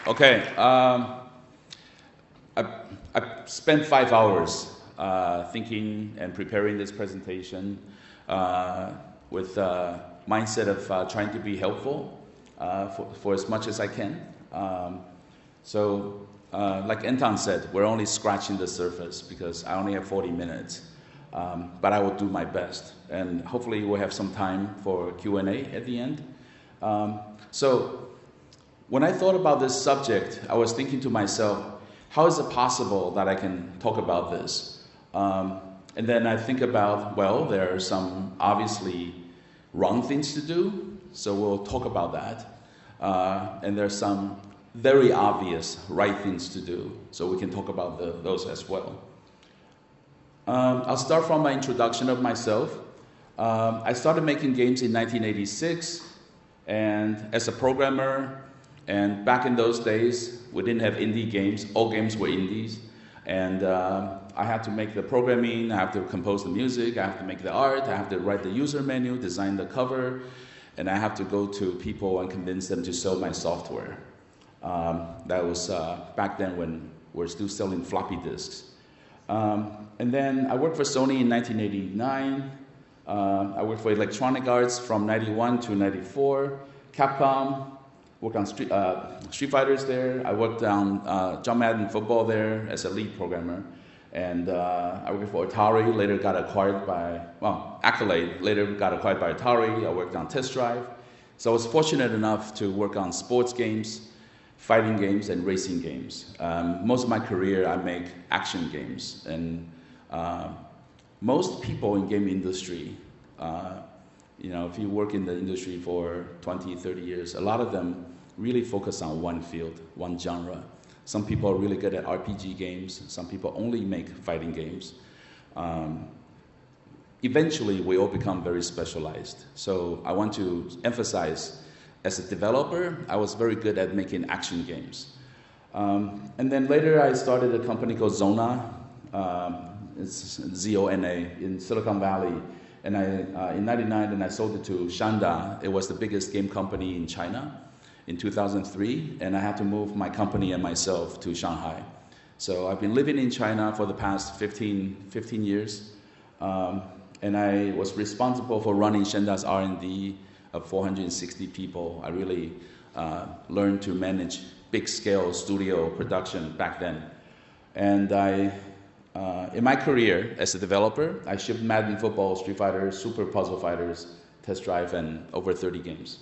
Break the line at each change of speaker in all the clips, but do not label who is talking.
Okay. I spent 5 hours thinking and preparing this presentation with mindset of trying to be helpful for as much as I can. Like Anton said, we're only scratching the surface because I only have 40 minutes. But I will do my best, and hopefully we'll have some time for Q&A at the end. So when I thought about this subject, I was thinking to myself, how is it possible that I can talk about this? And then I think about, well, there are some obviously wrong things to do, so we'll talk about that. And there's some very obvious right things to do, so we can talk about those as well. I'll start from my introduction of myself. I started making games in 1986, and as a programmer, and back in those days, we didn't have indie games. All games were indies, and I had to make the programming, I have to compose the music, I have to make the art, I have to write the user manual, design the cover, and I have to go to people and convince them to sell my software. That was back then when we're still selling floppy disks. And then I worked for Sony in 1989. I worked for Electronic Arts from 91 to 94. Capcom, worked on Street Fighters there. I worked on John Madden football there as a lead programmer. And I worked for Atari, later got acquired by, Accolade, later got acquired by Atari. I worked on Test Drive. So I was fortunate enough to work on sports games, fighting games, and racing games. Most of my career, I make action games. And most people in game industry, if you work in the industry for 20, 30 years, a lot of them really focus on one field, one genre. Some people are really good at RPG games. Some people only make fighting games. Eventually, we all become very specialized. So I want to emphasize, as a developer, I was very good at making action games. And then later, I started a company called Zona. It's Z-O-N-A in Silicon Valley. And in '99, and I sold it to Shanda. It was the biggest game company in China in 2003. And I had to move my company and myself to Shanghai. So I've been living in China for the past 15 years. And I was responsible for running Shanda's R&D of 460 people. I really learned to manage big-scale studio production back then. And in my career as a developer, I shipped Madden Football, Street Fighter, Super Puzzle Fighters, Test Drive, and over 30 games.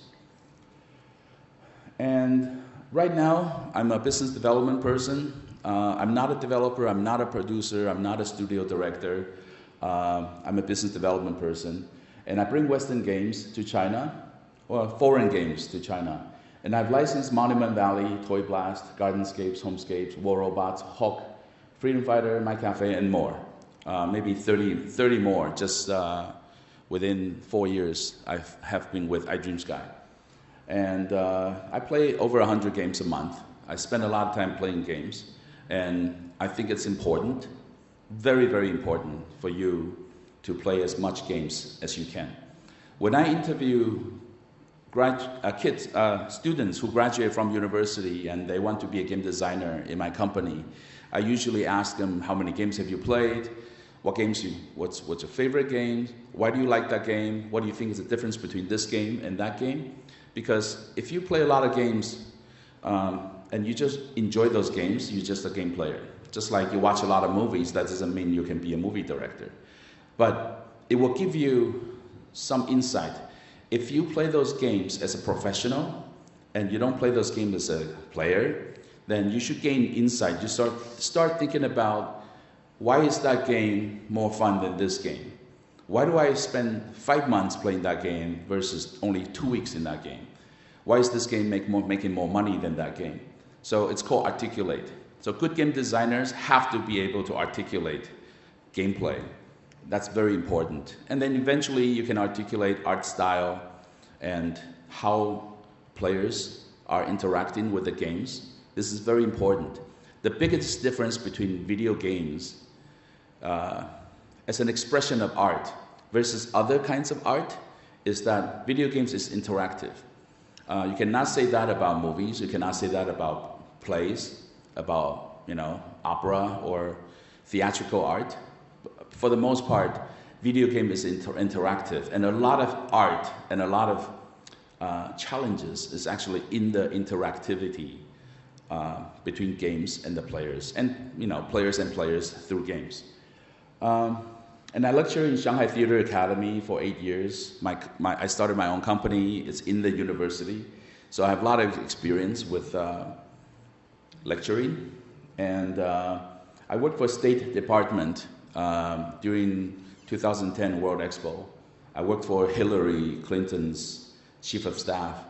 And right now, I'm a business development person. I'm not a developer, I'm not a producer, I'm not a studio director. I'm a business development person. And I bring Western games to China, or foreign games to China. And I've licensed Monument Valley, Toy Blast, Gardenscapes, Homescapes, War Robots, Hawk, Freedom Fighter, My Cafe, and more. Maybe 30 more, just within 4 years I have been with iDreamSky. And I play over 100 games a month. I spend a lot of time playing games. And I think it's important, very, very important for you to play as much games as you can. When I interview students who graduate from university and they want to be a game designer in my company, I usually ask them, how many games have you played? What's your favorite game? Why do you like that game? What do you think is the difference between this game and that game? Because if you play a lot of games and you just enjoy those games, you're just a game player. Just like you watch a lot of movies, that doesn't mean you can be a movie director. But it will give you some insight. If you play those games as a professional and you don't play those games as a player, then you should gain insight. You start thinking about, why is that game more fun than this game? Why do I spend 5 months playing that game versus only 2 weeks in that game? Why is this game making more money than that game? So it's called articulate. So good game designers have to be able to articulate gameplay. That's very important. And then eventually you can articulate art style and how players are interacting with the games. This is very important. The biggest difference between video games as an expression of art versus other kinds of art is that video games is interactive. You cannot say that about movies. You cannot say that about plays, about opera or theatrical art. For the most part, video game is interactive, and a lot of art and a lot of challenges is actually in the interactivity between games and the players, and players and players through games. And I lecture in Shanghai Theater Academy for 8 years. I started my own company. It's in the university. So I have a lot of experience with lecturing. And I worked for State Department during 2010 World Expo. I worked for Hillary Clinton's chief of staff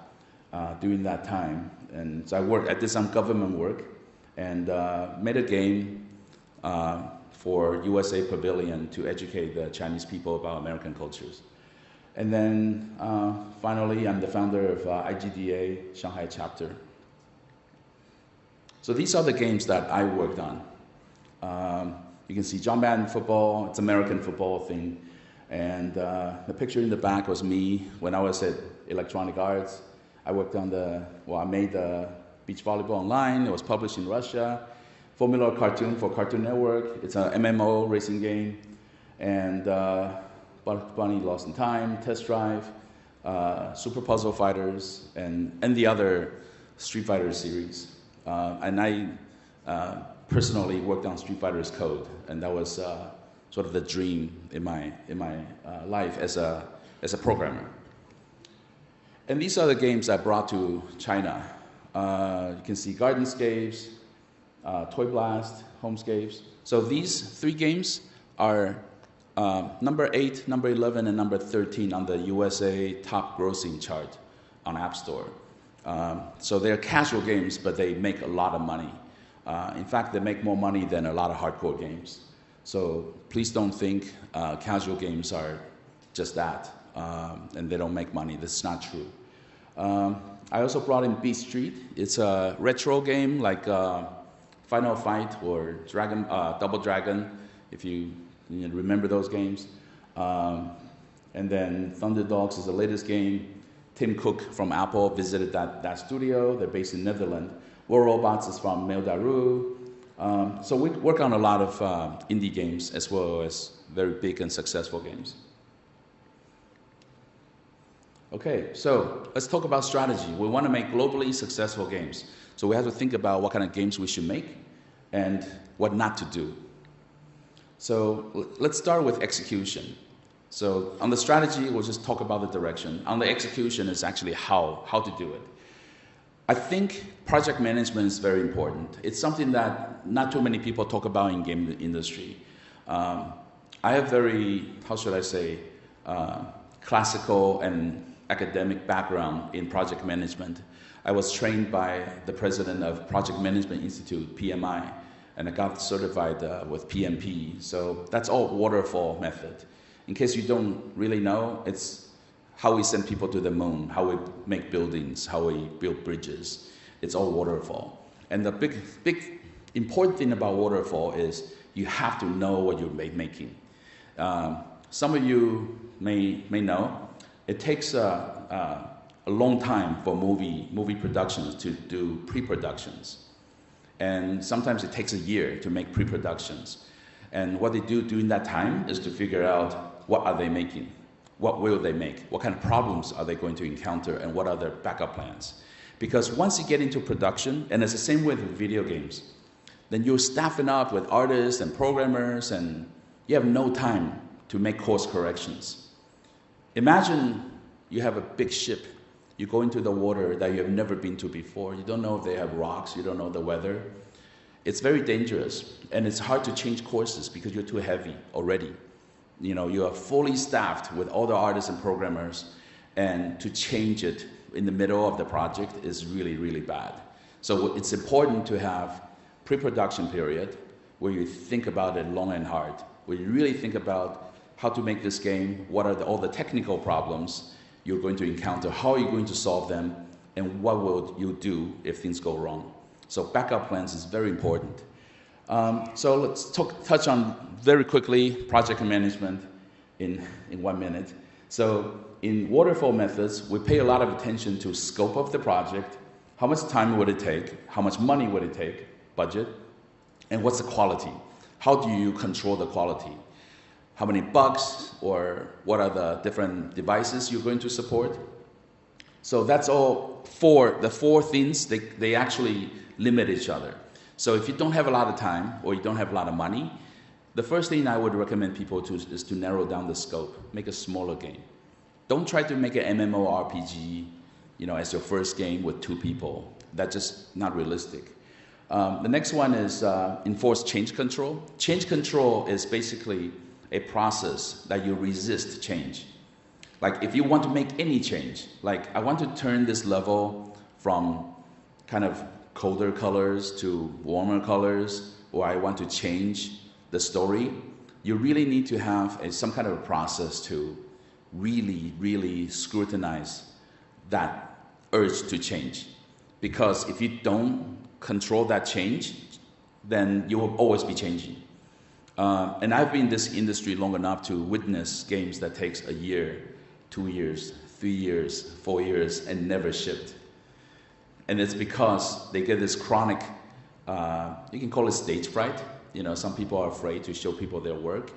during that time. And so I did some government work and made a game for USA Pavilion to educate the Chinese people about American cultures. And then finally, I'm the founder of IGDA Shanghai chapter. So these are the games that I worked on. You can see John Madden football, it's American football thing. And the picture in the back was me when I was at Electronic Arts. I worked on I made the beach volleyball online. It was published in Russia. Formula Cartoon for Cartoon Network. It's an MMO racing game. And Bunny Lost in Time, Test Drive, Super Puzzle Fighters, and the other Street Fighter series. And I personally worked on Street Fighter's code, and that was sort of the dream in my life as a programmer. And these are the games I brought to China. You can see Gardenscapes, Toy Blast, Homescapes. So these 3 games are number 8, number 11, and number 13 on the USA top grossing chart on App Store. So they're casual games, but they make a lot of money. In fact, they make more money than a lot of hardcore games. So please don't think casual games are just that, and they don't make money. That's not true. I also brought in Beat Street. It's a retro game like Final Fight or Double Dragon, if you remember those games. And then Thunderdogs is the latest game. Tim Cook from Apple visited that studio. They're based in Netherlands. War Robots is from Mail.ru. So we work on a lot of indie games as well as very big and successful games. Okay, so let's talk about strategy. We want to make globally successful games. So we have to think about what kind of games we should make and what not to do. So let's start with execution. So on the strategy, we'll just talk about the direction. On the execution is actually how to do it. I think project management is very important. It's something that not too many people talk about in game industry. I have very, how should I say, classical and academic background in project management. I was trained by the president of Project Management Institute, PMI, and I got certified with PMP. So that's all waterfall method. In case you don't really know, it's how we send people to the moon, how we make buildings, how we build bridges. It's all waterfall. And the big important thing about waterfall is you have to know what you're making. Some of you may know, it takes a long time for movie productions to do pre-productions. And sometimes it takes a year to make pre-productions. And what they do during that time is to figure out what are they making, what will they make, what kind of problems are they going to encounter, and what are their backup plans. Because once you get into production, and it's the same way with video games, then you're staffing up with artists and programmers, and you have no time to make course corrections. Imagine you have a big ship. You go into the water that you have never been to before. You don't know if they have rocks. You don't know the weather. It's very dangerous, and it's hard to change courses because you're too heavy already. You are fully staffed with all the artists and programmers, and to change it in the middle of the project is really, really bad. So it's important to have pre-production period where you think about it long and hard, where you really think about how to make this game, what are all the technical problems you're going to encounter, how are you going to solve them, and what will you do if things go wrong. So backup plans is very important. So let's touch on very quickly project management in 1 minute. So in waterfall methods, we pay a lot of attention to scope of the project, how much time would it take, how much money would it take, budget, and what's the quality? How do you control the quality? How many bugs, or what are the different devices you're going to support? So that's all the four things, they actually limit each other. So if you don't have a lot of time or you don't have a lot of money, the first thing I would recommend people to is to narrow down the scope, make a smaller game. Don't try to make an MMORPG, as your first game with 2 people. That's just not realistic. The next one is enforce change control. Change control is basically a process that you resist change. Like if you want to make any change, like I want to turn this level from kind of colder colors to warmer colors, or I want to change the story, you really need to have some kind of a process to really, really scrutinize that urge to change. Because if you don't control that change, then you will always be changing. And I've been in this industry long enough to witness games that takes a year, 2 years, 3 years, 4 years, and never shipped. And it's because they get this chronic, you can call it stage fright. Some people are afraid to show people their work.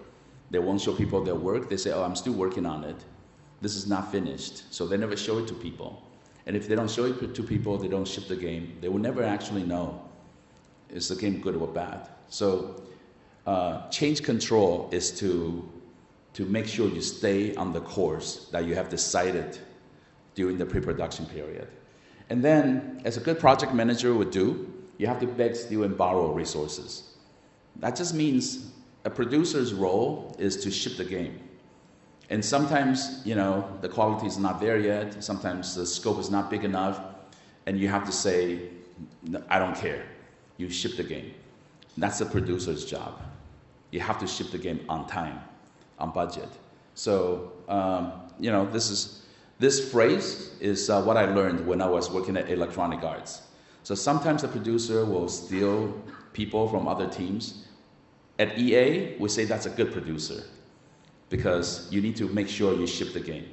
They won't show people their work. They say, oh, I'm still working on it. This is not finished. So they never show it to people. And if they don't show it to people, they don't ship the game. They will never actually know, is the game good or bad? So change control is to make sure you stay on the course that you have decided during the pre-production period. And then, as a good project manager would do, you have to beg, steal, and borrow resources. That just means a producer's role is to ship the game. And sometimes, the quality is not there yet. Sometimes the scope is not big enough. And you have to say, I don't care. You ship the game. That's the producer's job. You have to ship the game on time, on budget. So, this phrase is what I learned when I was working at Electronic Arts. So sometimes the producer will steal people from other teams. At EA, we say that's a good producer because you need to make sure you ship the game.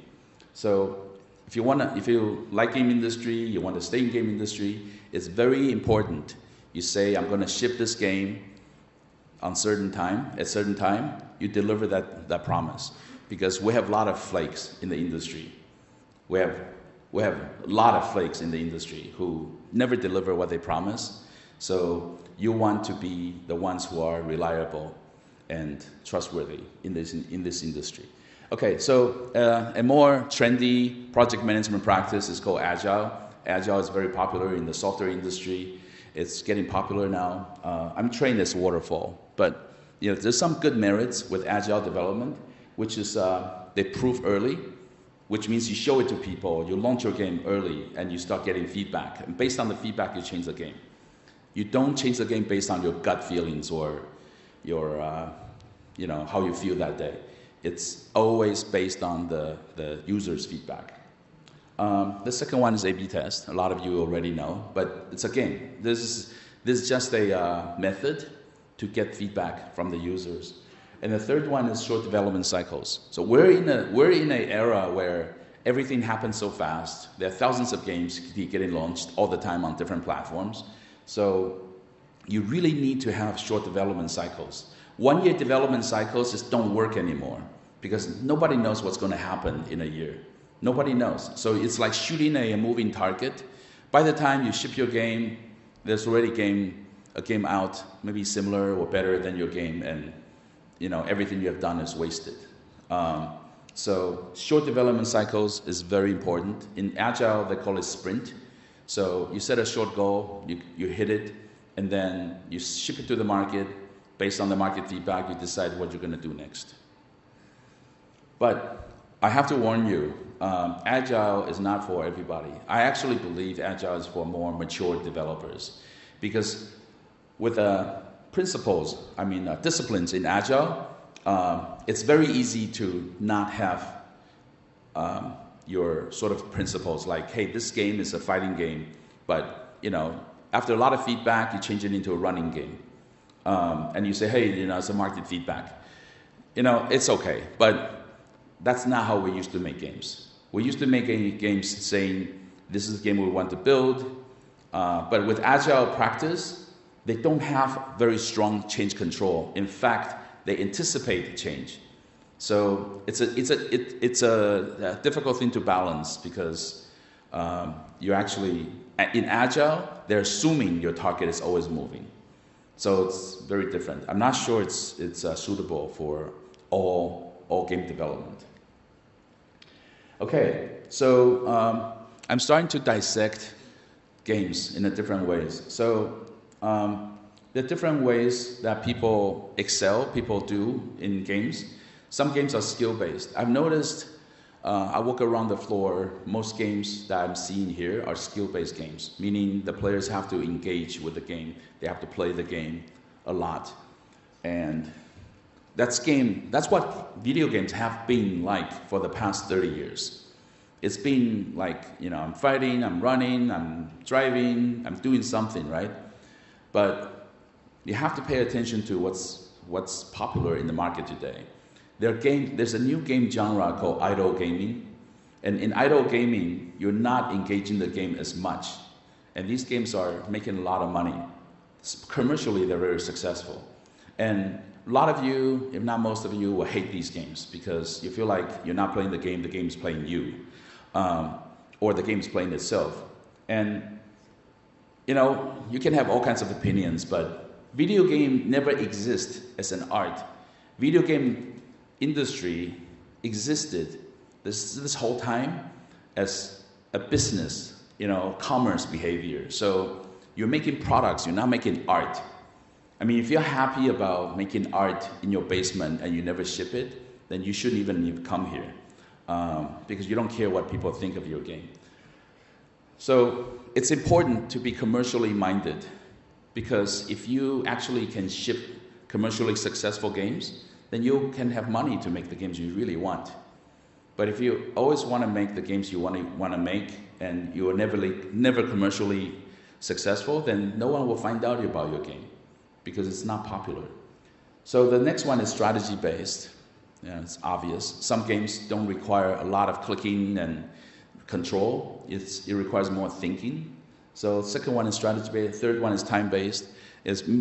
So if you like game industry, you want to stay in game industry, it's very important. You say, I'm going to ship this game at certain time, you deliver that promise. Because we have a lot of flakes in the industry. We have a lot of flakes in the industry who never deliver what they promise. So you want to be the ones who are reliable and trustworthy in this industry. Okay, so a more trendy project management practice is called Agile. Agile is very popular in the software industry. It's getting popular now. I'm trained as waterfall, but there's some good merits with Agile development, which is they prove early, which means you show it to people, you launch your game early, and you start getting feedback. And based on the feedback, you change the game. You don't change the game based on your gut feelings or your, how you feel that day. It's always based on the user's feedback. The second one is A/B test. A lot of you already know, but it's a game. This is just a method to get feedback from the users. And the third one is short development cycles. So we're in an era where everything happens so fast. There are thousands of games getting launched all the time on different platforms. So you really need to have short development cycles. 1 year development cycles just don't work anymore because nobody knows what's going to happen in a year. Nobody knows. So it's like shooting a moving target. By the time you ship your game, there's already a game out, maybe similar or better than your game, and everything you have done is wasted. So short development cycles is very important. In Agile, they call it sprint. So you set a short goal, you hit it, and then you ship it to the market. Based on the market feedback, you decide what you're going to do next. But I have to warn you, Agile is not for everybody. I actually believe Agile is for more mature developers. Because with disciplines in Agile, it's very easy to not have your sort of principles like, hey, this game is a fighting game, but after a lot of feedback, you change it into a running game. And you say, hey, it's a market feedback. It's okay, but that's not how we used to make games. We used to make games saying, this is the game we want to build, but with Agile practice, they don't have very strong change control. In fact, they anticipate change. So it's a difficult thing to balance because you actually, in Agile, they're assuming your target is always moving. So it's very different. I'm not sure it's suitable for all game development. Okay, so I'm starting to dissect games in a different ways. So the different ways that people excel, people do in games. Some games are skill-based. I've noticed, I walk around the floor, most games that I'm seeing here are skill-based games, meaning the players have to engage with the game. They have to play the game a lot. And that's what video games have been like for the past 30 years. It's been like, I'm fighting, I'm running, I'm driving, I'm doing something, right? But you have to pay attention to what's popular in the market today. There's a new game genre called idle gaming. And in idle gaming, you're not engaging the game as much. And these games are making a lot of money. Commercially, they're very successful. And a lot of you, if not most of you, will hate these games because you feel like you're not playing the game's playing you. Or the game's playing itself. And, you can have all kinds of opinions, but video game never exist as an art. Video game industry existed this whole time as a business, commerce behavior. So you're making products, you're not making art. I mean, if you're happy about making art in your basement and you never ship it, then you shouldn't even come here because you don't care what people think of your game. So it's important to be commercially minded because if you actually can ship commercially successful games, then you can have money to make the games you really want. But if you always want to make the games you want to make and you are never commercially successful, then no one will find out about your game because it's not popular. So the next one is strategy-based. It's obvious. Some games don't require a lot of clicking and control. It requires more thinking. So the second one is strategy-based. Third one is time-based,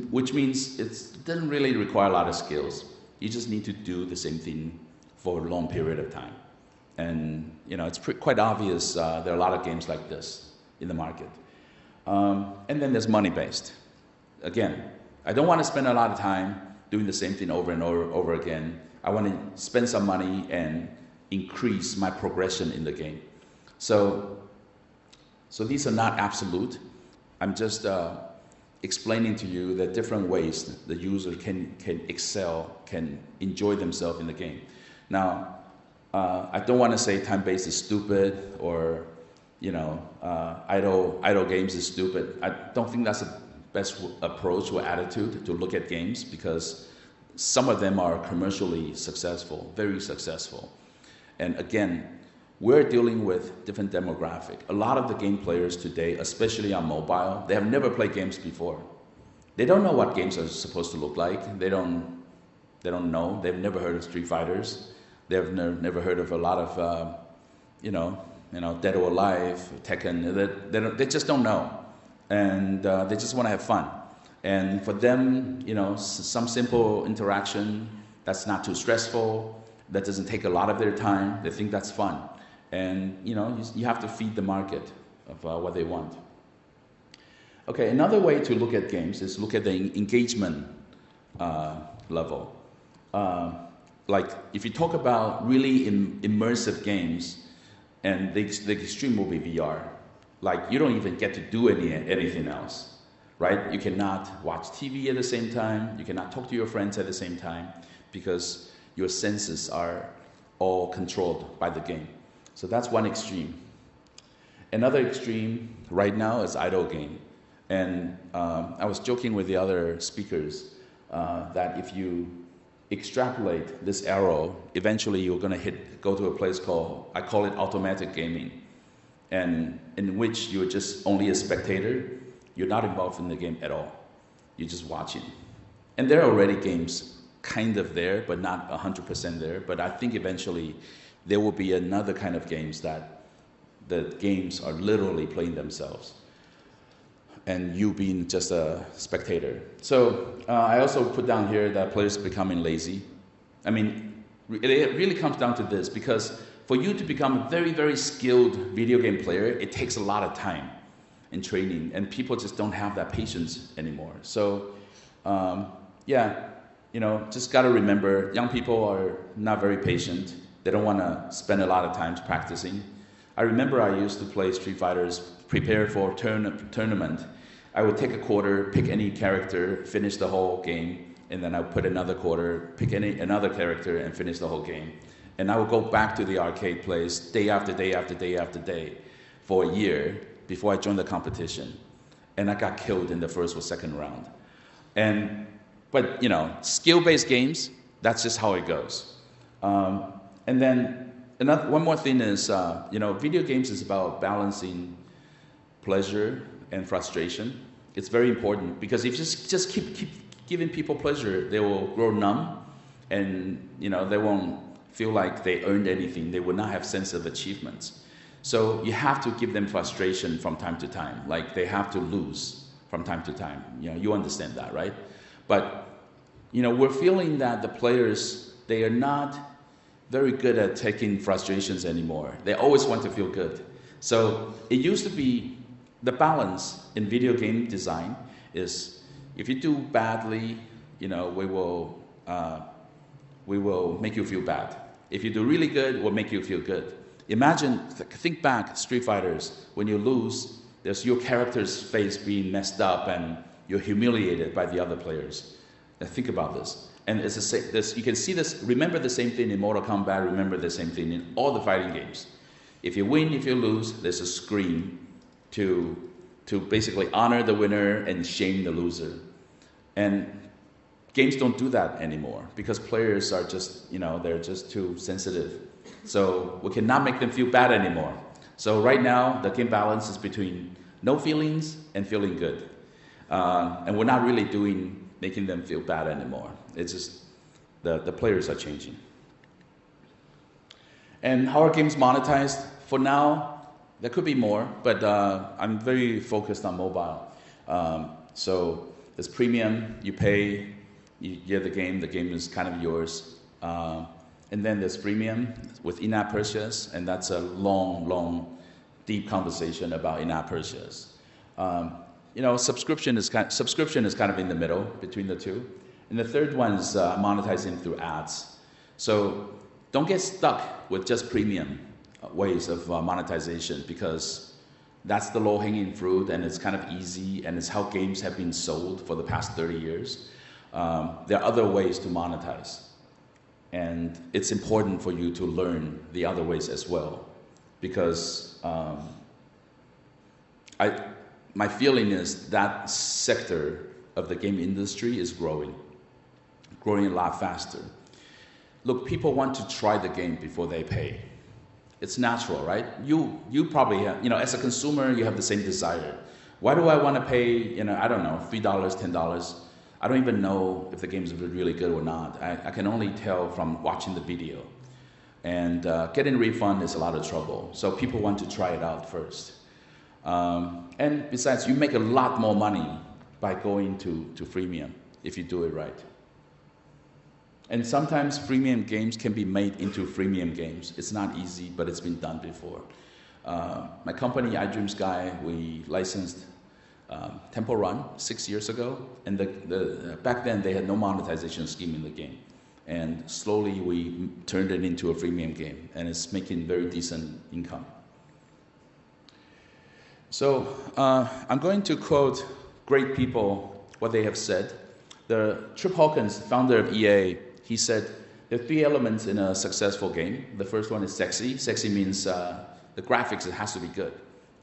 which means it doesn't really require a lot of skills. You just need to do the same thing for a long period of time. And it's quite obvious there are a lot of games like this in the market. And then there's money-based. Again, I don't want to spend a lot of time doing the same thing over and over again. I want to spend some money and increase my progression in the game. So these are not absolute. I'm just explaining to you the different ways the user can excel, can enjoy themselves in the game. Now, I don't want to say time-based is stupid or idle games is stupid. I don't think that's the best approach or attitude to look at games because some of them are commercially successful, very successful. And again, we're dealing with different demographic. A lot of the game players today, especially on mobile, they have never played games before. They don't know what games are supposed to look like. They don't know. They've never heard of Street Fighters. They've never heard of a lot of, Dead or Alive, Tekken. They just don't know. And they just want to have fun. And for them, some simple interaction that's not too stressful, that doesn't take a lot of their time, they think that's fun. And, you have to feed the market of what they want. Okay, another way to look at games is look at the engagement level. Like, if you talk about really immersive games, and the extreme will be VR. Like, you don't even get to do anything else, right? You cannot watch TV at the same time. You cannot talk to your friends at the same time because your senses are all controlled by the game. So that's one extreme. Another extreme right now is idle game. And I was joking with the other speakers that if you extrapolate this arrow, eventually you're going to go to a place I call it automatic gaming, and in which you're just only a spectator. You're not involved in the game at all. You're just watching. And there are already games kind of there, but not 100% there. But I think eventually there will be another kind of games that the games are literally playing themselves, and you being just a spectator. So I also put down here that players are becoming lazy. I mean, it really comes down to this, because for you to become a very, very skilled video game player, it takes a lot of time and training, and people just don't have that patience anymore. So yeah, you know, just got to remember, young people are not very patient. They don't want to spend a lot of time practicing. I remember I used to play Street Fighters, prepare for a tournament. I would take a quarter, pick any character, finish the whole game, and then I would put another quarter, pick another character, and finish the whole game. And I would go back to the arcade place day after day after day after day for a year before I joined the competition. And I got killed in the first or second round. But you know, skill-based games, that's just how it goes. And then one more thing is, you know, video games is about balancing pleasure and frustration. It's very important, because if you just keep giving people pleasure, they will grow numb, and you know, they won't feel like they earned anything. They will not have sense of achievements. So you have to give them frustration from time to time, like they have to lose from time to time. You know, you understand that, right? But you know, we're feeling that the players, they are not very good at taking frustrations anymore. They always want to feel good. So it used to be the balance in video game design is, if you do badly, you know, we will make you feel bad. If you do really good, we'll make you feel good. Imagine, think back, Street Fighters, when you lose, there's your character's face being messed up and you're humiliated by the other players. Now think about this. And it's the same, you can see this, remember the same thing in Mortal Kombat, remember the same thing in all the fighting games. If you win, if you lose, there's a scream to basically honor the winner and shame the loser. And games don't do that anymore, because players are just, you know, they're just too sensitive. So we cannot make them feel bad anymore. So right now, the game balance is between no feelings and feeling good. And we're not really making them feel bad anymore. It's just the players are changing. And how are games monetized? For now, there could be more, but I'm very focused on mobile. So there's premium, you pay, you get the game is kind of yours. And then there's freemium with in-app purchase, and that's a long, deep conversation about in-app purchase. You know, subscription is kind of in the middle between the two. And the third one is monetizing through ads. So don't get stuck with just premium ways of monetization, because that's the low-hanging fruit, and it's kind of easy, and it's how games have been sold for the past 30 years. There are other ways to monetize. And it's important for you to learn the other ways as well, because my feeling is that sector of the game industry is growing a lot faster. Look, people want to try the game before they pay. It's natural, right? You probably have, you know, as a consumer, you have the same desire. Why do I want to pay, you know, I don't know, $3, $10? I don't even know if the game is really good or not. I can only tell from watching the video. And getting a refund is a lot of trouble. So people want to try it out first. And besides, you make a lot more money by going to freemium if you do it right. And sometimes freemium games can be made into freemium games. It's not easy, but it's been done before. My company, iDreamSky, we licensed Temple Run 6 years ago, and back then they had no monetization scheme in the game. And slowly we turned it into a freemium game, and it's making very decent income. So I'm going to quote great people, what they have said. Trip Hawkins, founder of EA, he said, there are 3 elements in a successful game. The first one is sexy. Sexy means the graphics, it has to be good.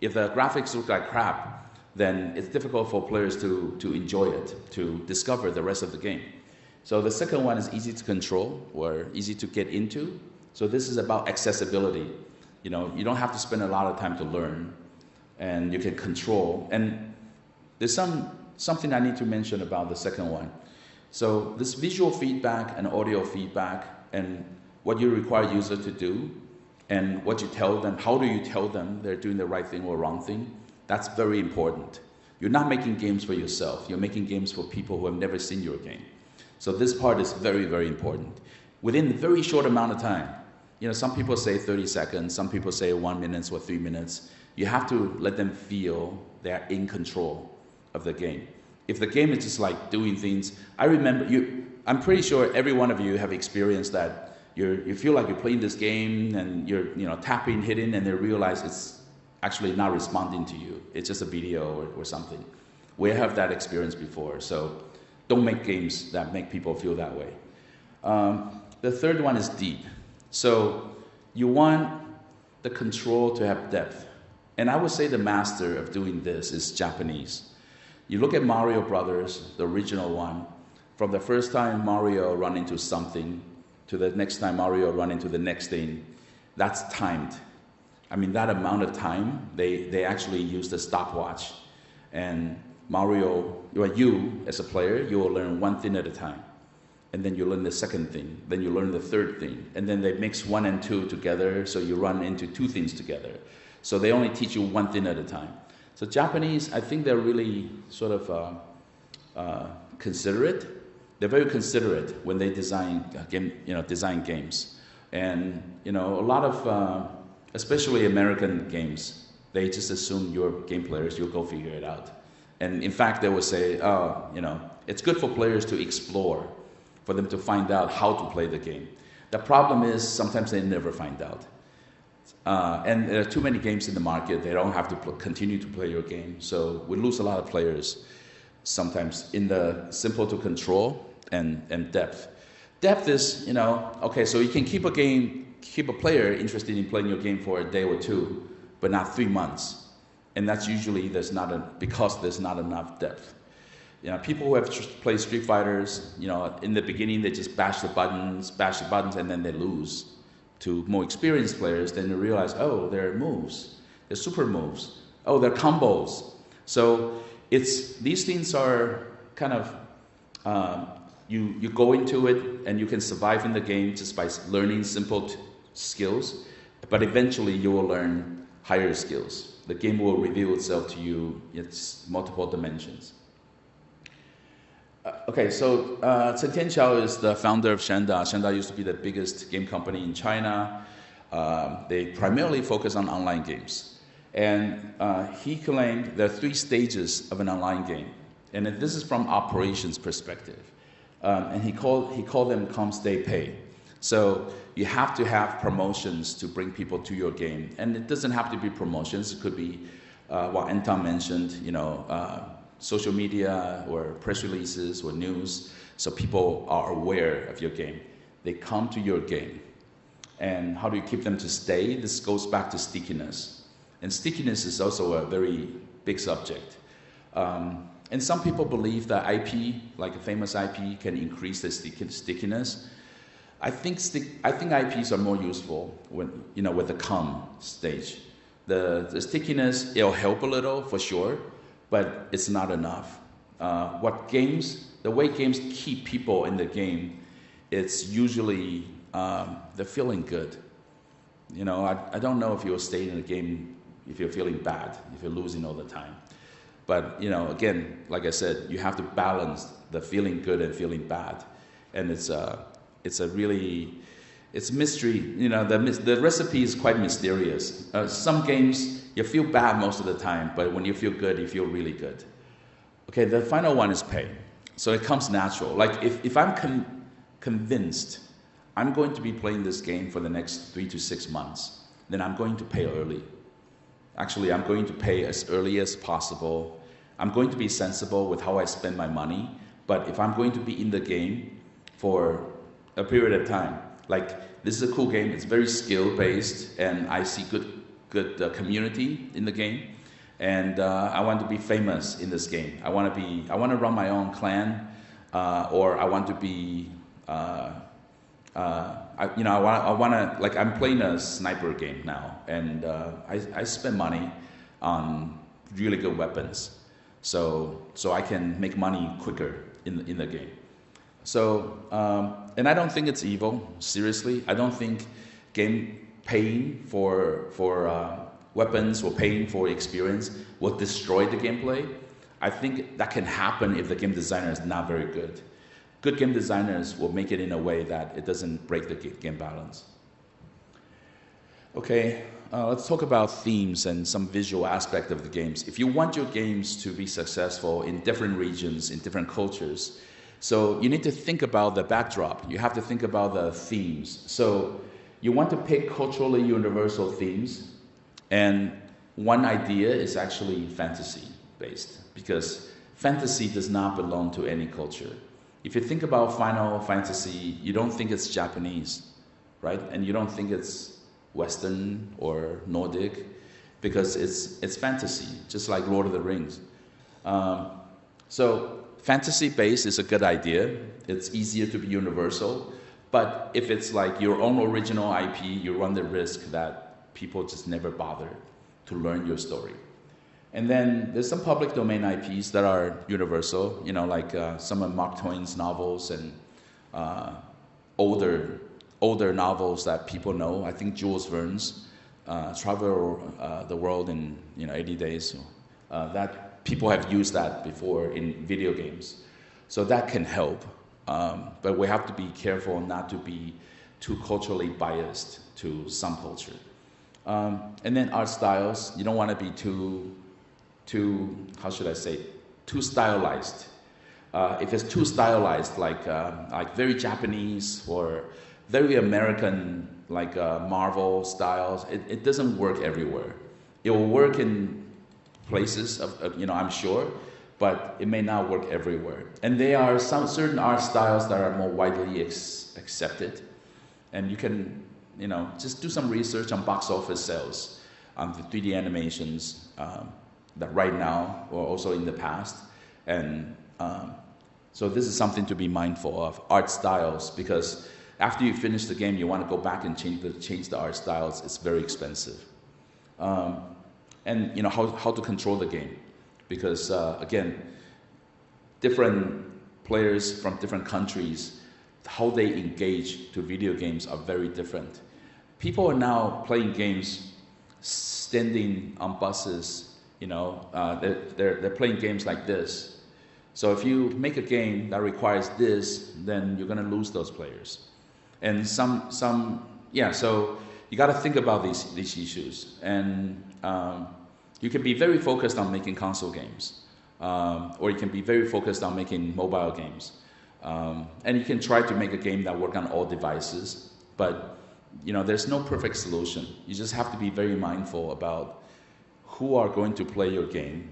If the graphics look like crap, then it's difficult for players to enjoy it, to discover the rest of the game. So the second one is easy to control, or easy to get into. So this is about accessibility. You know, you don't have to spend a lot of time to learn, and you can control. And there's something I need to mention about the second one. So this visual feedback and audio feedback and what you require user to do and what you tell them, how do you tell them they're doing the right thing or wrong thing, that's very important. You're not making games for yourself. You're making games for people who have never seen your game. So this part is very, very important. Within a very short amount of time, some people say 30 seconds, some people say 1 minute or 3 minutes. You have to let them feel they're in control of the game. If the game is just like doing things, I'm pretty sure every one of you have experienced that you feel like you're playing this game and you're tapping, hitting, and then realize it's actually not responding to you. It's just a video or something. We have that experience before, so don't make games that make people feel that way. The third one is deep. So you want the control to have depth. And I would say the master of doing this is Japanese. You look at Mario Brothers, the original one, from the first time Mario run into something to the next time Mario run into the next thing, that's timed. I mean, that amount of time, they actually use the stopwatch. And Mario, you as a player, you will learn one thing at a time. And then you learn the second thing, then you learn the third thing, and then they mix 1 and 2 together, so you run into 2 things together. So they only teach you one thing at a time. So Japanese, I think they're really sort of considerate. They're very considerate when they design games. And a lot of, especially American games, they just assume you're game players, you'll go figure it out. And in fact, they will say, it's good for players to explore, for them to find out how to play the game. The problem is sometimes they never find out. And there are too many games in the market. They don't have to continue to play your game. So we lose a lot of players sometimes in the simple to control and depth. Depth is, okay, so you can keep a player interested in playing your game for a day or 2, but not 3 months. And that's usually because there's not enough depth. People who have played Street Fighters, in the beginning they just bash the buttons, and then they lose. To more experienced players, then you realize, oh, there are moves, there's super moves, oh, there are combos. So these things are kind of, you go into it and you can survive in the game just by learning simple skills, but eventually you will learn higher skills. The game will reveal itself to you, its multiple dimensions. Okay, so Chen Tianqiao is the founder of Shanda. Shanda used to be the biggest game company in China. They primarily focus on online games. And he claimed there are 3 stages of an online game. And this is from operations perspective. And he called them come, stay, pay. So you have to have promotions to bring people to your game. And it doesn't have to be promotions. It could be what Anton mentioned, social media or press releases or news, so people are aware of your game. They come to your game. And how do you keep them to stay? This goes back to stickiness. And stickiness is also a very big subject. And some people believe that IP, like a famous IP, can increase the stickiness. I think IPs are more useful when, with the come stage. The stickiness, it'll help a little for sure, but it's not enough. The way games keep people in the game, it's usually they're feeling good. I don't know if you'll stay in a game if you're feeling bad, if you're losing all the time. But again, like I said, you have to balance the feeling good and feeling bad, and it's mystery. The recipe is quite mysterious. Some games you feel bad most of the time, but when you feel good, you feel really good. Okay, the final one is pay. So it comes natural. Like if I'm convinced I'm going to be playing this game for the next 3 to 6 months, then I'm going to pay early. Actually, I'm going to pay as early as possible. I'm going to be sensible with how I spend my money. But if I'm going to be in the game for a period of time, like this is a cool game, it's very skill-based, and I see good community in the game, and I want to be famous in this game. I want to run my own clan, or I want to be, I'm playing a sniper game now, and I spend money on really good weapons, so I can make money quicker in the game. So, and I don't think it's evil. Seriously, I don't think game paying for weapons or paying for experience will destroy the gameplay. I think that can happen if the game designer is not very good. Good game designers will make it in a way that it doesn't break the game balance. Okay, let's talk about themes and some visual aspect of the games. If you want your games to be successful in different regions, in different cultures, so you need to think about the backdrop. You have to think about the themes. So you want to pick culturally universal themes, and one idea is actually fantasy-based, because fantasy does not belong to any culture. If you think about Final Fantasy, you don't think it's Japanese, right? And you don't think it's Western or Nordic, because it's fantasy, just like Lord of the Rings. So fantasy-based is a good idea. It's easier to be universal. But if it's like your own original IP, you run the risk that people just never bother to learn your story. And then there's some public domain IPs that are universal, you know, like some of Mark Twain's novels and older novels that people know. I think Jules Verne's Travel the World in 80 Days. That people have used that before in video games, so that can help. But we have to be careful not to be too culturally biased to some culture. And then art styles, you don't want to be too how should I say, too stylized. If it's too stylized, like very Japanese or very American, like Marvel styles, it doesn't work everywhere. It will work in places, I'm sure, but it may not work everywhere. And there are some certain art styles that are more widely accepted, and you can, just do some research on box office sales, on the 3D animations that right now or also in the past, and so this is something to be mindful of, art styles, because after you finish the game, you want to go back and change the art styles. It's very expensive. And how to control the game, because again, different players from different countries, how they engage to video games are very different. People are now playing games standing on buses. They're playing games like this. So if you make a game that requires this, then you're going to lose those players. And so you got to think about these issues. And you can be very focused on making console games, or you can be very focused on making mobile games. And you can try to make a game that works on all devices, but there's no perfect solution. You just have to be very mindful about who are going to play your game,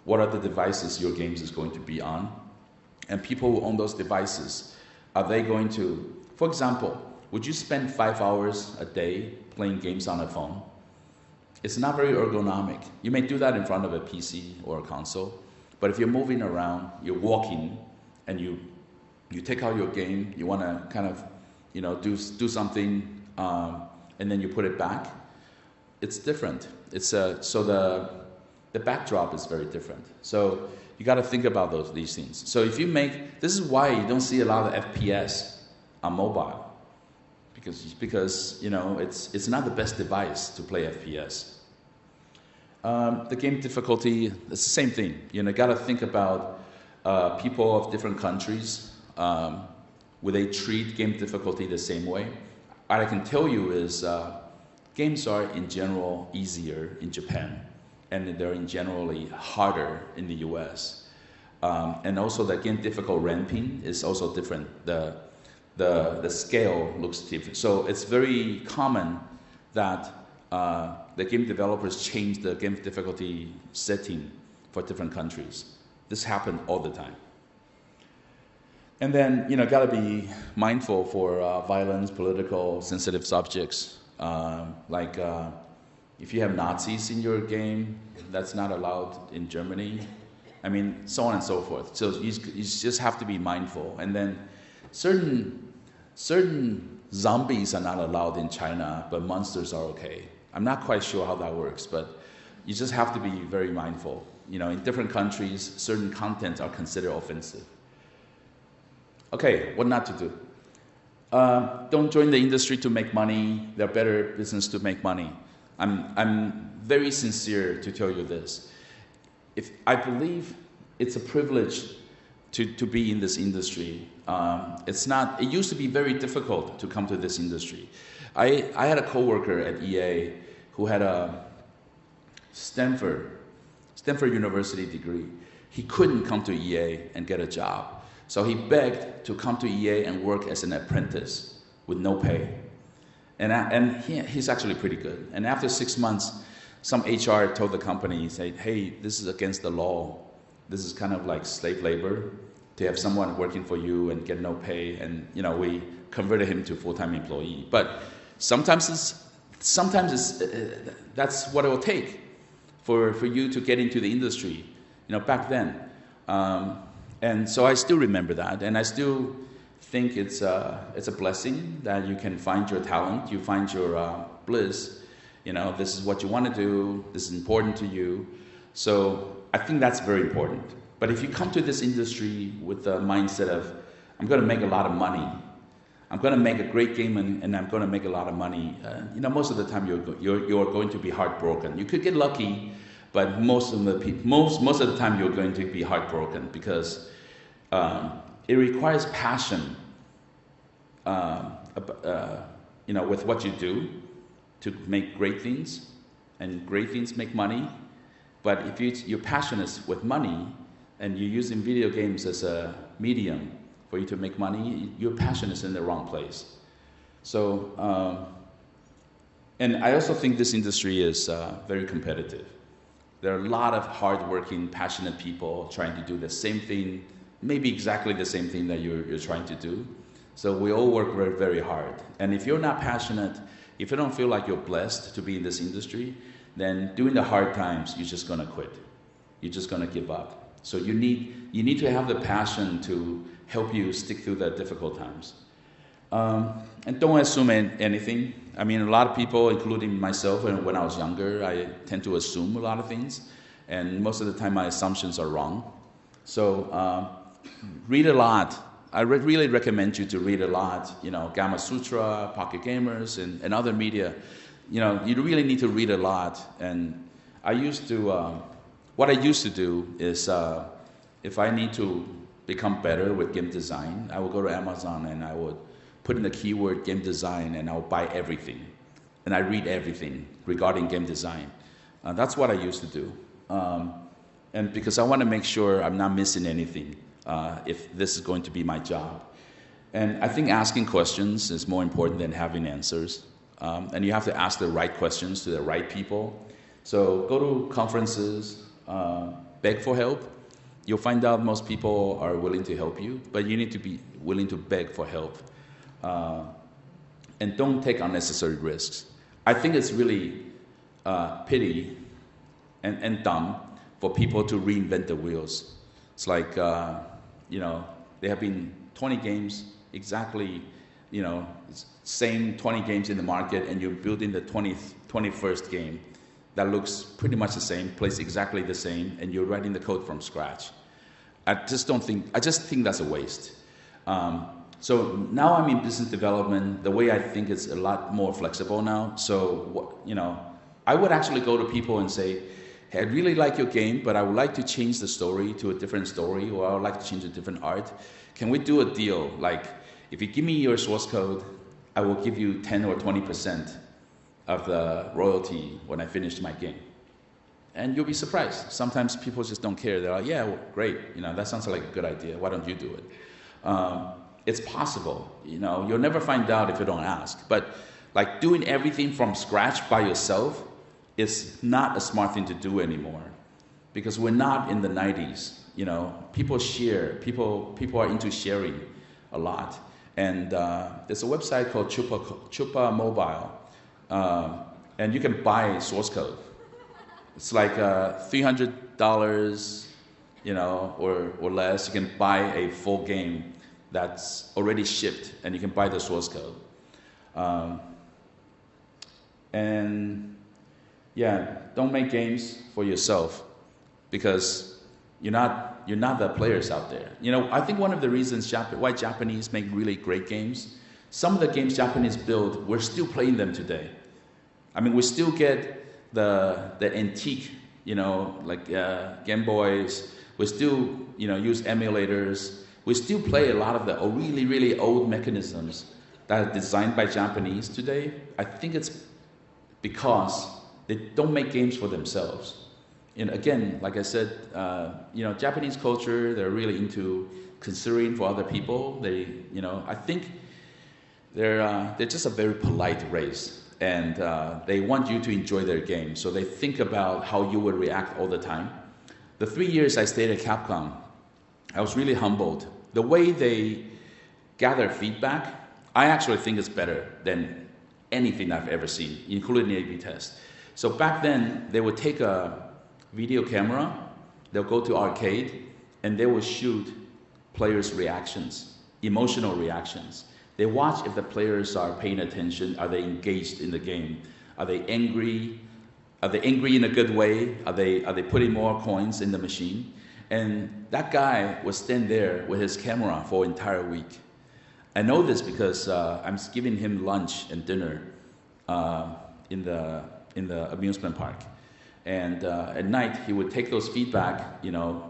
what are the devices your games is going to be on, and people who own those devices, are they going to, for example, would you spend 5 hours a day playing games on a phone? It's not very ergonomic. You may do that in front of a PC or a console, but if you're moving around, you're walking, and you take out your game, you want to kind of, do something, and then you put it back. It's different. It's so the backdrop is very different. So you got to think about these things. So if you this is why you don't see a lot of FPS on mobile, because it's not the best device to play FPS. The game difficulty, it's the same thing. You got to think about people of different countries. Will they treat game difficulty the same way? What I can tell you is games are in general easier in Japan, and they're in generally harder in the US. And also the game difficult ramping is also different. The scale looks different. So it's very common that the game developers change the game difficulty setting for different countries. This happens all the time. And then, got to be mindful for violence, political, sensitive subjects. If you have Nazis in your game, that's not allowed in Germany. I mean, so on and so forth. So you just have to be mindful. And then certain zombies are not allowed in China, but monsters are okay. I'm not quite sure how that works, but you just have to be very mindful. In different countries, certain content are considered offensive. Okay, what not to do. Don't join the industry to make money. There are better business to make money. I'm very sincere to tell you this. If I believe it's a privilege to be in this industry. It used to be very difficult to come to this industry. I had a coworker at EA who had a Stanford University degree. He couldn't come to EA and get a job. So he begged to come to EA and work as an apprentice with no pay. And he's actually pretty good. And after 6 months, some HR told the company, said, hey, this is against the law. This is kind of like slave labor to have someone working for you and get no pay. And we converted him to full-time employee. But sometimes that's what it will take for you to get into the industry. Back then. And so I still remember that, and I still think it's a blessing that you can find your talent, you find your bliss. This is what you want to do. This is important to you. So I think that's very important. But if you come to this industry with the mindset of, I'm going to make a lot of money, I'm going to make a great game, and I'm going to make a lot of money, most of the time you're going to be heartbroken. You could get lucky, but most of the time you're going to be heartbroken because it requires passion, with what you do to make great things, and great things make money. But if your passion is with money, and you're using video games as a medium for you to make money, your passion is in the wrong place. So, and I also think this industry is very competitive. There are a lot of hardworking, passionate people trying to do the same thing, maybe exactly the same thing that you're trying to do. So we all work very, very hard. And if you're not passionate, if you don't feel like you're blessed to be in this industry, then during the hard times, you're just going to quit. You're just going to give up. So you need to have the passion to help you stick through the difficult times. And don't assume anything. I mean, a lot of people, including myself, and when I was younger, I tend to assume a lot of things. And most of the time, my assumptions are wrong. So read a lot. I really recommend you to read a lot. Gamma Sutra, Pocket Gamers, and other media. You really need to read a lot. And what I used to do is, if I need to become better with game design, I would go to Amazon and I would put in the keyword game design, and I'll buy everything. And I read everything regarding game design. That's what I used to do. And because I want to make sure I'm not missing anything if this is going to be my job. And I think asking questions is more important than having answers. And you have to ask the right questions to the right people. So go to conferences, beg for help. You'll find out most people are willing to help you, but you need to be willing to beg for help. And don't take unnecessary risks. I think it's really pity and dumb for people to reinvent the wheels. It's like, there have been 20 games, exactly, same 20 games in the market, and you're building the 21st game that looks pretty much the same, plays exactly the same, and you're writing the code from scratch. I just think that's a waste. So now I'm in business development. The way I think is a lot more flexible now. So, I would actually go to people and say, hey, I really like your game, but I would like to change the story to a different story, or I would like to change a different art. Can we do a deal? Like, if you give me your source code, I will give you 10 or 20% of the royalty when I finish my game. And you'll be surprised. Sometimes people just don't care. They're like, yeah, well, great. That sounds like a good idea. Why don't you do it? It's possible. You'll never find out if you don't ask. But like doing everything from scratch by yourself is not a smart thing to do anymore, because we're not in the 90s. People share. People are into sharing a lot. And there's a website called Chupa Mobile, and you can buy source code. It's like $300, or less. You can buy a full game that's already shipped, and you can buy the source code. And yeah, don't make games for yourself, because you're you're not the players out there. I think one of the reasons why Japanese make really great games, some of the games Japanese build, we're still playing them today. I mean, we still get the antique, like Game Boys. We still, use emulators. We still play a lot of the really, really old mechanisms that are designed by Japanese today. I think it's because they don't make games for themselves. And again, like I said, Japanese culture, they're really into considering for other people. I think they're just a very polite race, and they want you to enjoy their game. So they think about how you would react all the time. The 3 years I stayed at Capcom, I was really humbled. The way they gather feedback, I actually think it's better than anything I've ever seen, including the A/B test. So back then, they would take a video camera, they'll go to arcade, and they will shoot players' reactions, emotional reactions. They watch if the players are paying attention, are they engaged in the game, are they angry? Are they angry in a good way? Are they putting more coins in the machine? And that guy would stand there with his camera for an entire week. I know this because I'm giving him lunch and dinner in the amusement park. And at night, he would take those feedback,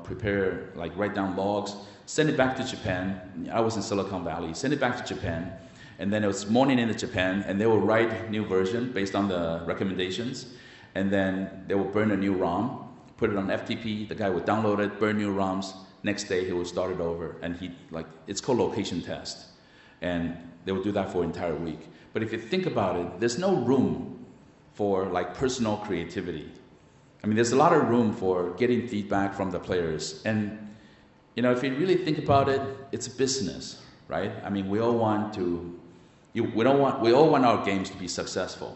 prepare, like write down logs, send it back to Japan. I was in Silicon Valley. Send it back to Japan. And then it was morning in Japan, and they will write new version based on the recommendations. And then they will burn a new ROM, put it on FTP. The guy would download it, burn new ROMs. Next day, he would start it over. And it's called location test. And they would do that for an entire week. But if you think about it, there's no room for personal creativity. I mean, there's a lot of room for getting feedback from the players. And, if you really think about it, it's a business, right? I mean, we all want our games to be successful.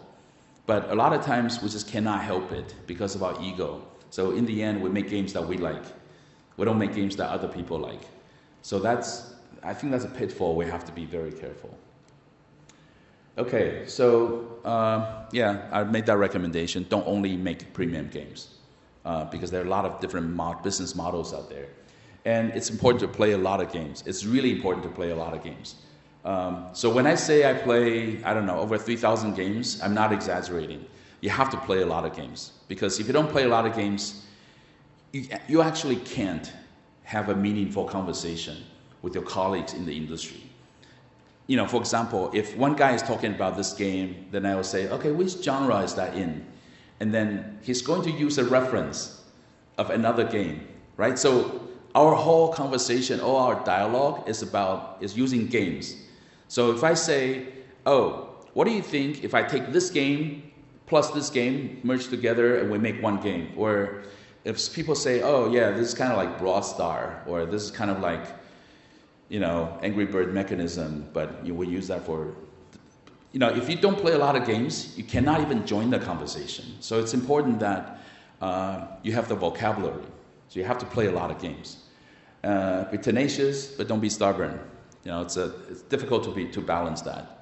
But a lot of times we just cannot help it because of our ego. So in the end, we make games that we like. We don't make games that other people like. So I think that's a pitfall. We have to be very careful. Okay, so I made that recommendation. Don't only make premium games because there are a lot of different business models out there. And it's important to play a lot of games. It's really important to play a lot of games. So when I say I play, over 3,000 games, I'm not exaggerating. You have to play a lot of games. Because if you don't play a lot of games, you actually can't have a meaningful conversation with your colleagues in the industry. For example, if one guy is talking about this game, then I will say, okay, which genre is that in? And then he's going to use a reference of another game, right? So our whole conversation, all our dialogue is using games. So if I say, what do you think if I take this game plus this game, merge together, and we make one game? Or if people say, this is kind of like Brawl Star, or this is kind of like, Angry Bird mechanism, but we use that for, if you don't play a lot of games, you cannot even join the conversation. So it's important that you have the vocabulary. So you have to play a lot of games. Be tenacious, but don't be stubborn. It's difficult to balance that.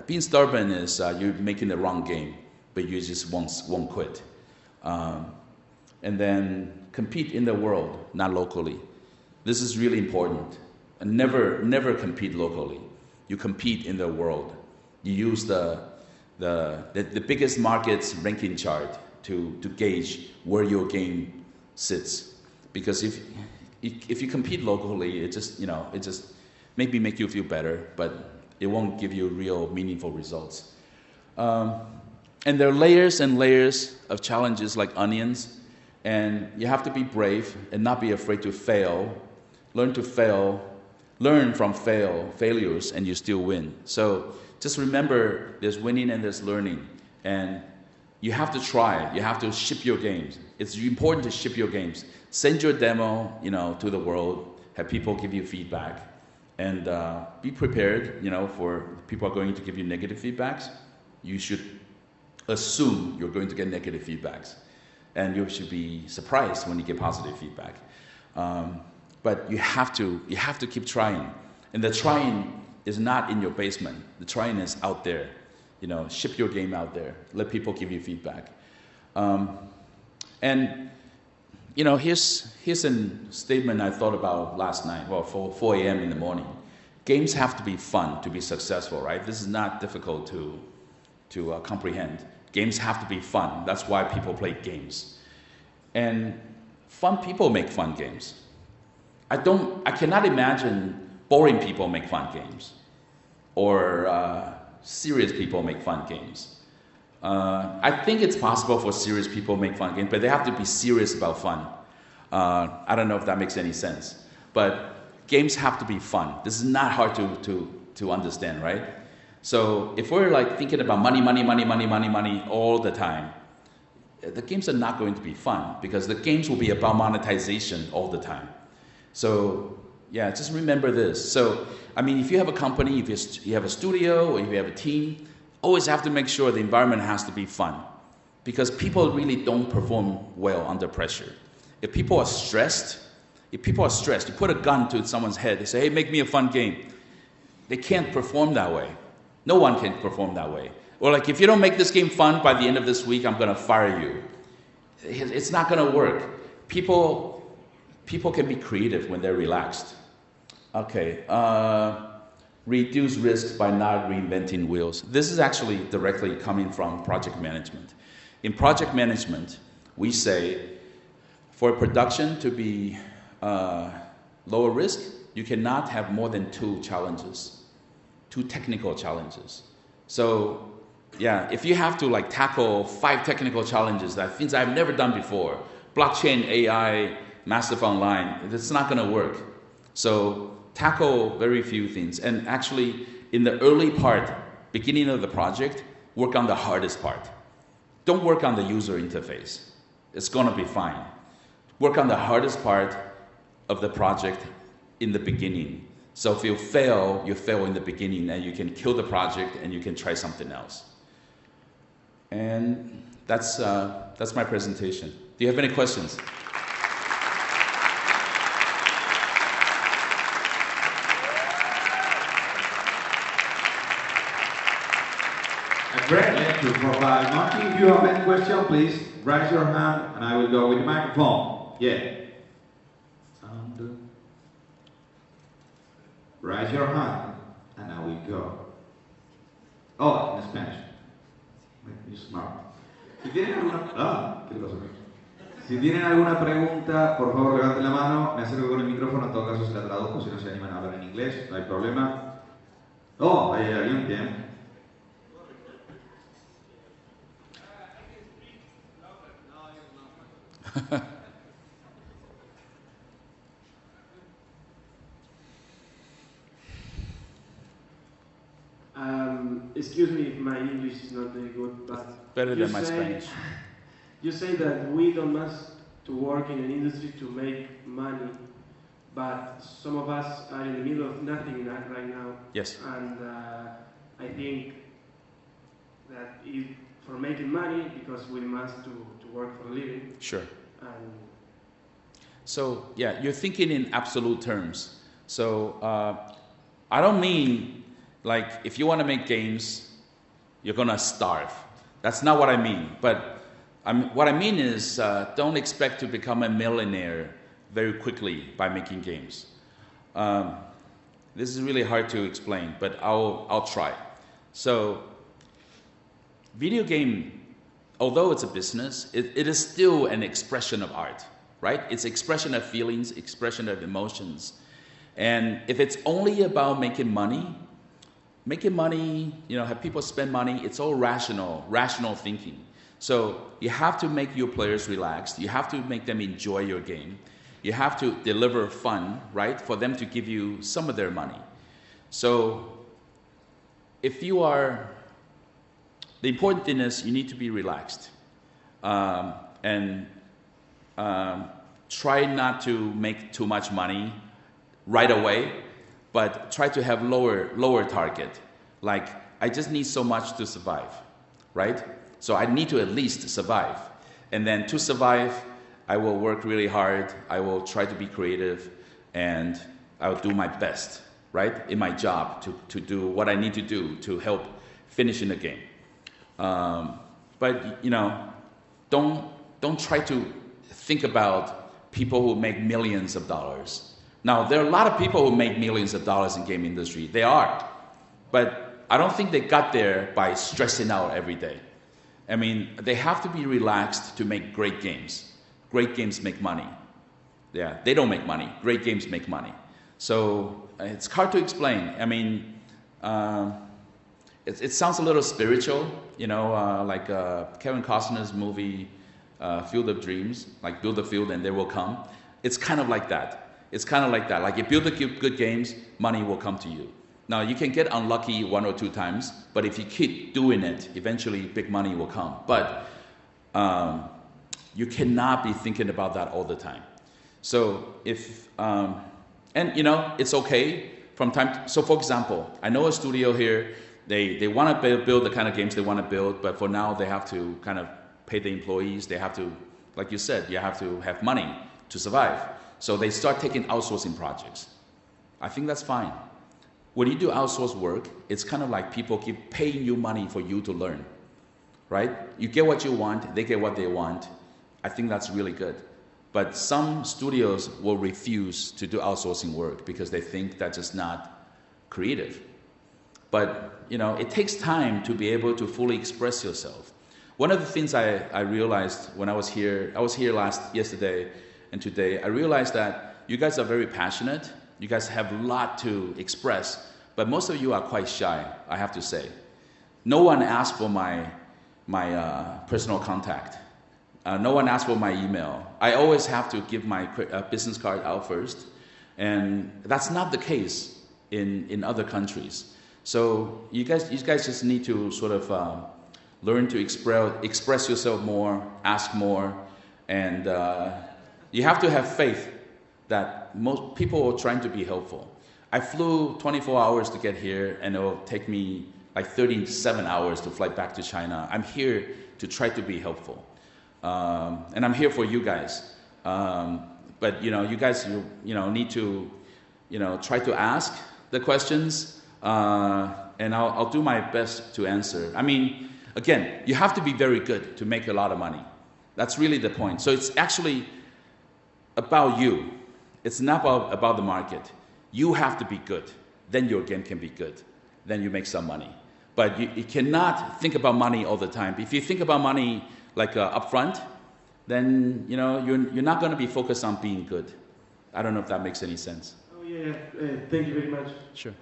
Being stubborn is you're making the wrong game, but you just won't quit. And then compete in the world, not locally. This is really important. And never compete locally. You compete in the world. You use the biggest market's ranking chart to gauge where your game sits. Because if you compete locally, it just maybe make you feel better, but it won't give you real meaningful results. And there are layers and layers of challenges like onions, and you have to be brave and not be afraid to fail. Learn to fail. Learn from failures, and you still win. So just remember, there's winning and there's learning. And you have to try. You have to ship your games. It's important to ship your games. Send your demo, to the world. Have people give you feedback. And be prepared, for people are going to give you negative feedbacks. You should assume you're going to get negative feedbacks. And you should be surprised when you get positive feedback. But you have to keep trying. And the trying is not in your basement. The trying is out there. Ship your game out there. Let people give you feedback. And Here's a statement I thought about last night, 4 a.m. in the morning. Games have to be fun to be successful, right? This is not difficult to comprehend. Games have to be fun. That's why people play games. And fun people make fun games. I cannot imagine boring people make fun games, or serious people make fun games. I think it's possible for serious people to make fun games, but they have to be serious about fun. I don't know if that makes any sense, but games have to be fun. This is not hard to understand, right? So if we're like thinking about money all the time, the games are not going to be fun, because the games will be about monetization all the time. So yeah, just remember this. So I mean, if you have a company, if you have a studio, or if you have a team, always have to make sure the environment has to be fun, because people really don't perform well under pressure. If people are stressed, you put a gun to someone's head, they say, hey, make me a fun game. They can't perform that way. No one can perform that way. Or like, if you don't make this game fun by the end of this week, I'm going to fire you. It's not going to work. People can be creative when they're relaxed. Okay. Reduce risk by not reinventing wheels. This is actually directly coming from project management. In project management, we say for production to be lower risk, you cannot have more than 2 technical challenges. So yeah, if you have to like tackle 5 technical challenges, that things I've never done before, blockchain, AI, massive online, it's not going to work. So tackle very few things, and actually in the early part, beginning of the project, work on the hardest part. Don't work on the user interface. It's going to be fine. Work on the hardest part of the project in the beginning. So if you fail in the beginning, and you can kill the project and you can try something else. And that's my presentation. Do you have any questions?
Great, to provide. Monty, if you have any question, please raise your hand and I will go with the microphone. Yeah. And raise your hand and I will go. Oh, in Spanish. You're smart. Si tienen alguna pregunta, por favor levanten la mano, me acerco con el micrófono, en todo caso se la traduzco, si no se animan a hablar en inglés, no hay problema. Oh, ahí hay alguien, bien.
Excuse me if my English is not very good, but
better than my Spanish.
You say that we don't must to work in an industry to make money, but some of us are in the middle of nothing right now.
Yes.
And I think that for making money, because we must to work for a living.
Sure.
And
so yeah, you're thinking in absolute terms. So I don't mean like if you want to make games, you're gonna starve. That's not what I mean. But what I mean is don't expect to become a millionaire very quickly by making games. This is really hard to explain, but I'll try. So video game, although it's a business, it is still an expression of art, right? It's expression of feelings, expression of emotions. And if it's only about making money, have people spend money, it's all rational thinking. So you have to make your players relaxed. You have to make them enjoy your game. You have to deliver fun, right, for them to give you some of their money. So if you are, the important thing is you need to be relaxed. And try not to make too much money right away, but try to have lower target. Like, I just need so much to survive, right? So I need to at least survive. And then to survive, I will work really hard. I will try to be creative, and I will do my best, right, in my job to do what I need to do to help finish in the game. But don't try to think about people who make millions of dollars. Now, there are a lot of people who make millions of dollars in game industry. They are. But I don't think they got there by stressing out every day. I mean, they have to be relaxed to make great games. Great games make money. Yeah, they don't make money. Great games make money. So it's hard to explain. I mean, it sounds a little spiritual, you know, like Kevin Costner's movie, Field of Dreams, like build a field and they will come. It's kind of like that. It's kind of like that. Like you build the good games, money will come to you. Now you can get unlucky 1 or 2 times, but if you keep doing it, eventually big money will come. But you cannot be thinking about that all the time. So if, and you know, it's okay from time to, so for example, I know a studio here, they want to build the kind of games they want to build, but for now they have to kind of pay the employees, they have to, like you said, you have to have money to survive. So they start taking outsourcing projects. I think that's fine. When you do outsource work, it's kind of like people keep paying you money for you to learn, right? You get what you want, they get what they want. I think that's really good. But some studios will refuse to do outsourcing work because they think that's just not creative. But, you know, it takes time to be able to fully express yourself. One of the things I realized when I was here yesterday and today, I realized that you guys are very passionate. You guys have a lot to express, but most of you are quite shy, I have to say. No one asked for my personal contact. No one asked for my email. I always have to give my business card out first, and that's not the case in other countries. So you guys just need to sort of learn to express yourself more, ask more, and you have to have faith that most people are trying to be helpful. I flew 24 hours to get here, and it will take me like 37 hours to fly back to China. I'm here to try to be helpful. And I'm here for you guys. But you know, you guys, you know, need to, you know, try to ask the questions, and I'll do my best to answer. I mean, again, you have to be very good to make a lot of money. That's really the point. So it's actually about you. It's not about the market. You have to be good. Then your game can be good. Then you make some money. But you cannot think about money all the time. If you think about money like upfront, then you know you're not going to be focused on being good. I don't know if that makes any sense.
Oh yeah, thank you very much.
Sure.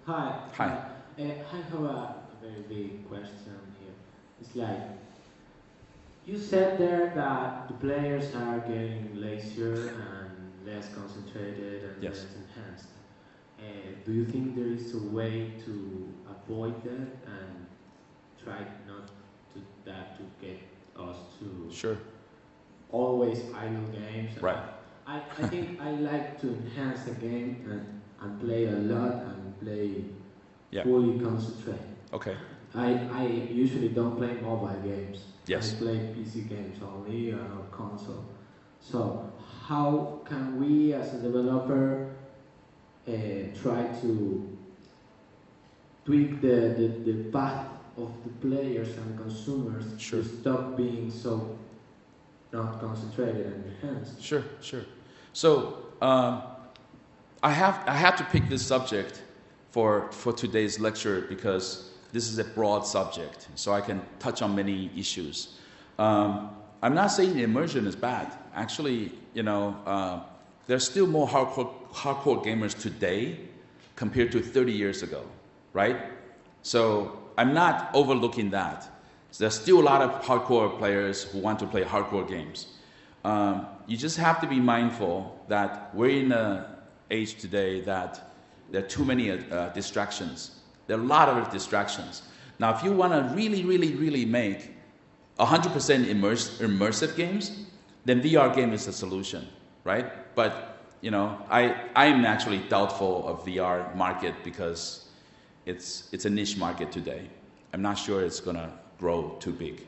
Hi.
Hi.
I have a very big question here. It's like, you said there that the players are getting lazier and less concentrated and
Yes.
less enhanced. Do you think there is a way to avoid that and try not to get us to
Sure.
always idle games?
Right.
I think I like to enhance the game and play a lot and play
Yeah.
fully concentrate.
Okay.
I usually don't play mobile games.
Yes.
I play PC games only or console. So how can we as a developer try to tweak the path of the players and consumers
Sure.
to stop being so not concentrated and enhanced?
Sure. So I had to pick this subject for today's lecture because this is a broad subject, so I can touch on many issues. I'm not saying immersion is bad. Actually, you know, there's still more hardcore gamers today compared to 30 years ago, right? So I'm not overlooking that. There's still a lot of hardcore players who want to play hardcore games. You just have to be mindful that we're in an age today that there are too many distractions. There are a lot of distractions. Now, if you want to really make 100% immersive games, then VR game is the solution, right? But, you know, I'm actually doubtful of VR market because it's a niche market today. I'm not sure it's going to grow too big.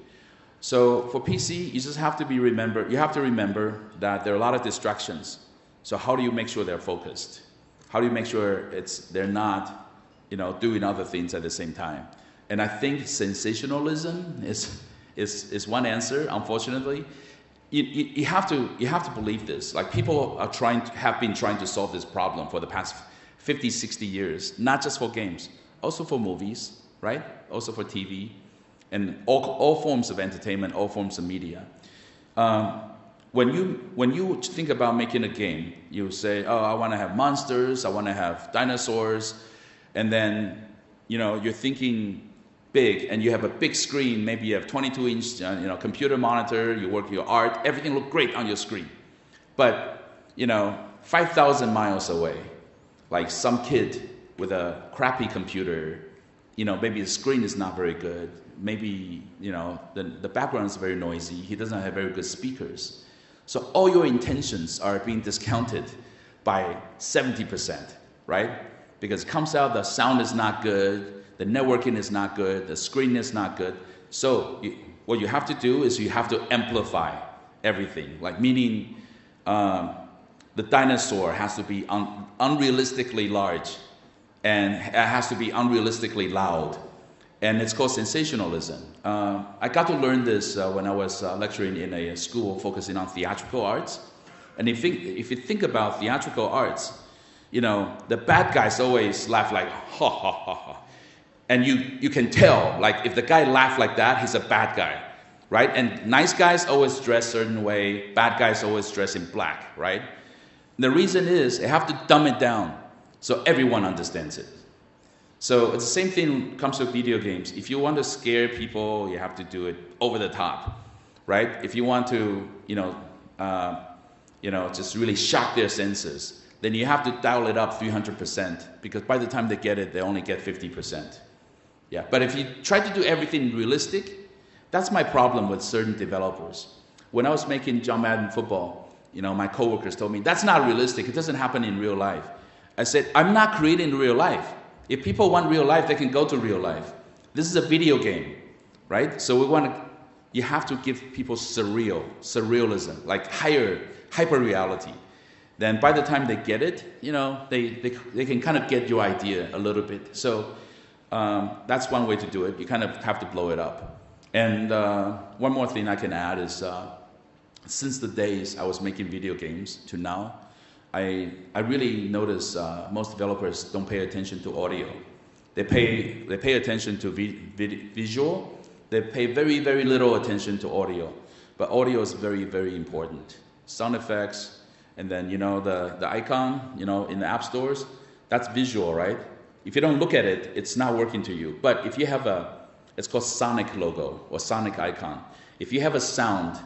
So for PC, you just have to remember that there are a lot of distractions. So how do you make sure they're focused? How do you make sure they're not, you know, doing other things at the same time? And I think sensationalism is one answer, unfortunately. you have to believe this. Like, people have been trying to solve this problem for the past 50, 60 years, not just for games, also for movies, right? Also for TV, and all forms of entertainment, all forms of media. When you think about making a game, you say, oh, I want to have monsters, I want to have dinosaurs, and then, you're thinking big, and you have a big screen, maybe you have 22-inch computer monitor, you work your art, everything looks great on your screen. But 5,000 miles away, like some kid with a crappy computer, maybe the screen is not very good, maybe the background is very noisy, he doesn't have very good speakers. So all your intentions are being discounted by 70%, right? Because it comes out, the sound is not good, the networking is not good, the screen is not good. So what you have to do is you have to amplify everything. Like, meaning the dinosaur has to be unrealistically large, and it has to be unrealistically loud. And it's called sensationalism. I got to learn this when I was lecturing in a school focusing on theatrical arts. And if you think about theatrical arts, the bad guys always laugh like, ha, ha, ha, ha. And you can tell, like, if the guy laughs like that, he's a bad guy, right? And nice guys always dress a certain way, bad guys always dress in black, right? And the reason is they have to dumb it down so everyone understands it. So it's the same thing comes to video games. If you want to scare people, you have to do it over the top, right? If you want to, just really shock their senses, then you have to dial it up 300%, because by the time they get it, they only get 50%. Yeah, but if you try to do everything realistic, that's my problem with certain developers. When I was making John Madden Football, my coworkers told me, that's not realistic, it doesn't happen in real life. I said, I'm not creating real life. If people want real life, they can go to real life. This is a video game, right? So you have to give people surrealism, like hyper reality. Then by the time they get it, they can kind of get your idea a little bit. So that's one way to do it. You kind of have to blow it up. And one more thing I can add is, since the days I was making video games to now, I really notice most developers don't pay attention to audio. They pay attention to visual. They pay very, very little attention to audio. But audio is very, very important. Sound effects, and then the icon in the app stores, that's visual, right? If you don't look at it, it's not working to you. But if you have it's called sonic logo or sonic icon. If you have a sound,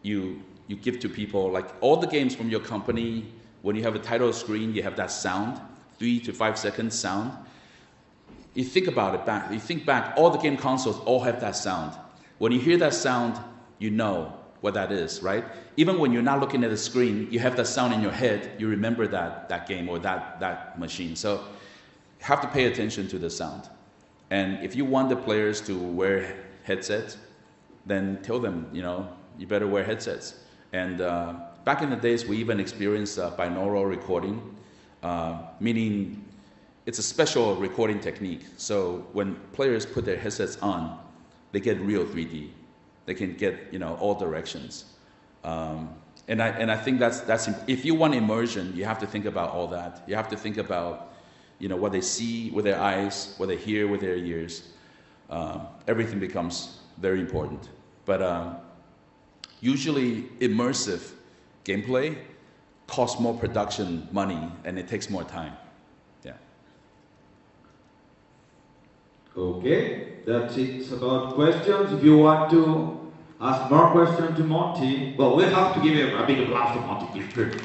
you give to people, like all the games from your company, when you have a title screen, you have that sound, 3 to 5 seconds sound. You think about it back, you think back, all the game consoles all have that sound. When you hear that sound, you know what that is, right? Even when you're not looking at the screen, you have that sound in your head, you remember that game or that machine. So you have to pay attention to the sound. And if you want the players to wear headsets, then tell them, you better wear headsets. And back in the days, we even experienced binaural recording, meaning it's a special recording technique. So when players put their headsets on, they get real 3D. They can get all directions. And I think that's if you want immersion, you have to think about all that. You have to think about what they see with their eyes, what they hear with their ears. Everything becomes very important. But usually immersive gameplay costs more production money and it takes more time. Yeah.
Okay, that's it about questions. If you want to ask more questions to Monty, well, we'll have to give a big applause to Monty.